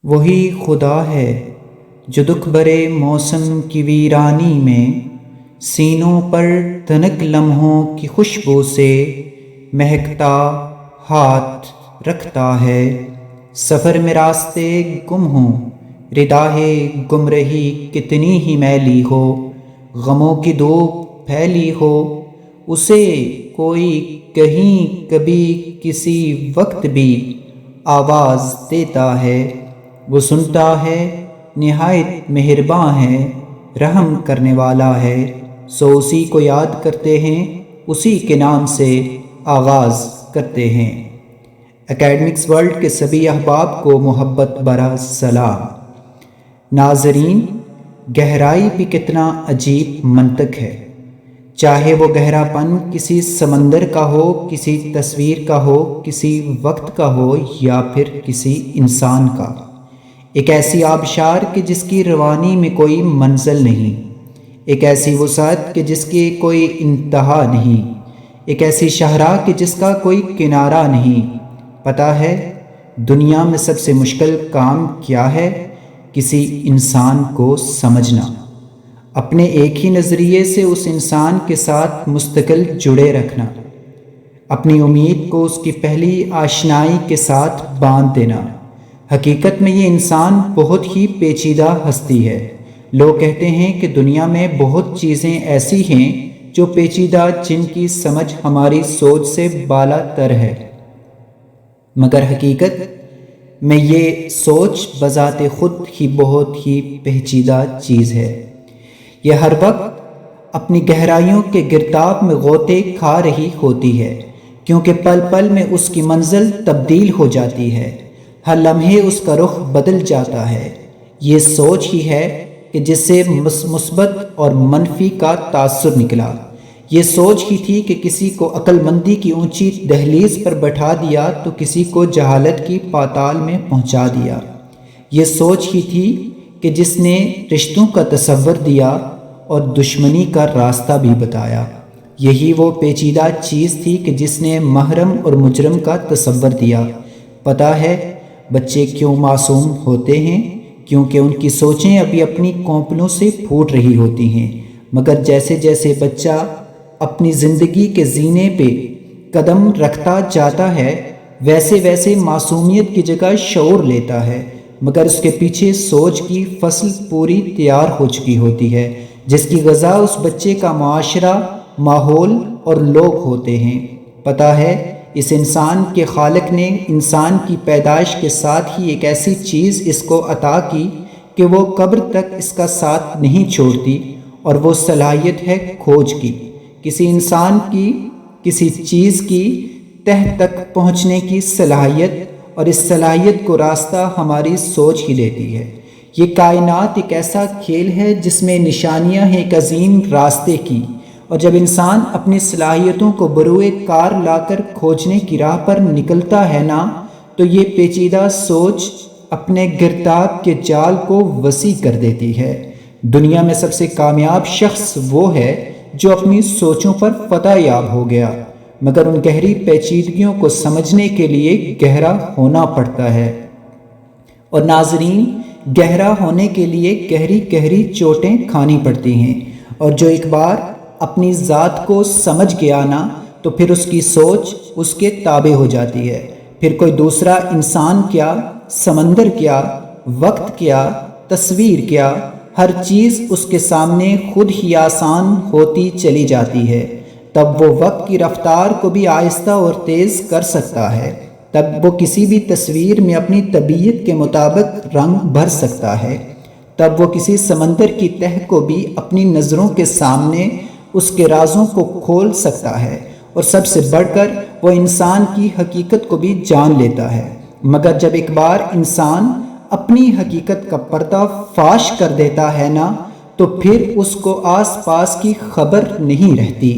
وہی خدا ہے جو دکھ بھرے موسم کی ویرانی میں سینوں پر تنک لمحوں کی خوشبو سے مہکتا ہاتھ رکھتا ہے۔ سفر میں راستے گم ہوں، رداہ گمرہی کتنی ہی میلی ہو، غموں کی دھوپ پھیلی ہو، اسے کوئی کہیں کبھی کسی وقت بھی آواز دیتا ہے۔ وہ سنتا ہے، نہایت مہرباں ہے، رحم کرنے والا ہے، سو اسی کو یاد کرتے ہیں، اسی کے نام سے آغاز کرتے ہیں۔ اکیڈمکس ورلڈ کے سبھی احباب کو محبت بھرا سلام۔ ناظرین، گہرائی بھی کتنا عجیب منطق ہے، چاہے وہ گہرا پن کسی سمندر کا ہو، کسی تصویر کا ہو، کسی وقت کا ہو یا پھر کسی انسان کا۔ ایک ایسی آبشار کہ جس کی روانی میں کوئی منزل نہیں، ایک ایسی وسعت کہ جس کی کوئی انتہا نہیں، ایک ایسی شاہراہ کہ جس کا کوئی کنارہ نہیں۔ پتہ ہے دنیا میں سب سے مشکل کام کیا ہے؟ کسی انسان کو سمجھنا، اپنے ایک ہی نظریے سے اس انسان کے ساتھ مستقل جڑے رکھنا، اپنی امید کو اس کی پہلی آشنائی کے ساتھ باندھ دینا۔ حقیقت میں یہ انسان بہت ہی پیچیدہ ہستی ہے۔ لوگ کہتے ہیں کہ دنیا میں بہت چیزیں ایسی ہیں جو پیچیدہ، جن کی سمجھ ہماری سوچ سے بالا تر ہے، مگر حقیقت میں یہ سوچ بذات خود ہی بہت ہی پیچیدہ چیز ہے۔ یہ ہر وقت اپنی گہرائیوں کے گرداب میں غوطے کھا رہی ہوتی ہے، کیونکہ پل پل میں اس کی منزل تبدیل ہو جاتی ہے، ہر لمحے اس کا رخ بدل جاتا ہے۔ یہ سوچ ہی ہے کہ جس سے مثبت اور منفی کا تاثر نکلا۔ یہ سوچ ہی تھی کہ کسی کو عقل مندی کی اونچی دہلیز پر بٹھا دیا تو کسی کو جہالت کی پاتال میں پہنچا دیا۔ یہ سوچ ہی تھی کہ جس نے رشتوں کا تصور دیا اور دشمنی کا راستہ بھی بتایا۔ یہی وہ پیچیدہ چیز تھی کہ جس نے محرم اور مجرم کا تصور دیا۔ پتہ ہے بچے کیوں معصوم ہوتے ہیں؟ کیونکہ ان کی سوچیں ابھی اپنی کونپلوں سے پھوٹ رہی ہوتی ہیں، مگر جیسے جیسے بچہ اپنی زندگی کے زینے پہ قدم رکھتا جاتا ہے، ویسے ویسے معصومیت کی جگہ شعور لیتا ہے، مگر اس کے پیچھے سوچ کی فصل پوری تیار ہو چکی ہوتی ہے، جس کی غذا اس بچے کا معاشرہ، ماحول اور لوگ ہوتے ہیں۔ پتہ ہے اس انسان کے خالق نے انسان کی پیدائش کے ساتھ ہی ایک ایسی چیز اس کو عطا کی کہ وہ قبر تک اس کا ساتھ نہیں چھوڑتی، اور وہ صلاحیت ہے کھوج کی، کسی انسان کی، کسی چیز کی تہ تک پہنچنے کی صلاحیت، اور اس صلاحیت کو راستہ ہماری سوچ ہی دیتی ہے۔ یہ کائنات ایک ایسا کھیل ہے جس میں نشانیاں ہیں ایک عظیم راستے کی، اور جب انسان اپنی صلاحیتوں کو بروئے کار لا کر کھوجنے کی راہ پر نکلتا ہے نا، تو یہ پیچیدہ سوچ اپنے گرداب کے جال کو وسیع کر دیتی ہے۔ دنیا میں سب سے کامیاب شخص وہ ہے جو اپنی سوچوں پر فتح یاب ہو گیا، مگر ان گہری پیچیدگیوں کو سمجھنے کے لیے گہرا ہونا پڑتا ہے۔ اور ناظرین، گہرا ہونے کے لیے گہری گہری چوٹیں کھانی پڑتی ہیں، اور جو ایک بار اپنی ذات کو سمجھ گیا نا، تو پھر اس کی سوچ اس کے تابع ہو جاتی ہے۔ پھر کوئی دوسرا انسان کیا، سمندر کیا، وقت کیا، تصویر کیا، ہر چیز اس کے سامنے خود ہی آسان ہوتی چلی جاتی ہے۔ تب وہ وقت کی رفتار کو بھی آہستہ اور تیز کر سکتا ہے، تب وہ کسی بھی تصویر میں اپنی طبیعت کے مطابق رنگ بھر سکتا ہے، تب وہ کسی سمندر کی تہ کو بھی اپنی نظروں کے سامنے اس کے رازوں کو کھول سکتا ہے، اور سب سے بڑھ کر وہ انسان کی حقیقت کو بھی جان لیتا ہے۔ مگر جب ایک بار انسان اپنی حقیقت کا پردہ فاش کر دیتا ہے نا، تو پھر اس کو آس پاس کی خبر نہیں رہتی۔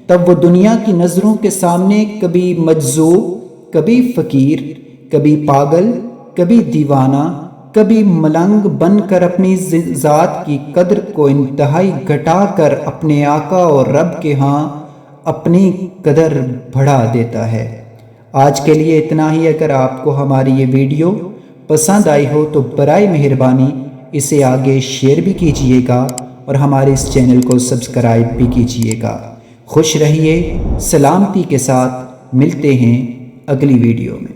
تب وہ دنیا کی نظروں کے سامنے کبھی مجذوب، کبھی فقیر، کبھی پاگل، کبھی دیوانہ، کبھی ملنگ بن کر اپنی ذات کی قدر کو انتہائی گھٹا کر اپنے آقا اور رب کے ہاں اپنی قدر بڑھا دیتا ہے۔ آج کے لیے اتنا ہی۔ اگر آپ کو ہماری یہ ویڈیو پسند آئی ہو تو برائے مہربانی اسے آگے شیئر بھی کیجئے گا اور ہمارے اس چینل کو سبسکرائب بھی کیجئے گا۔ خوش رہیے، سلامتی کے ساتھ ملتے ہیں اگلی ویڈیو میں۔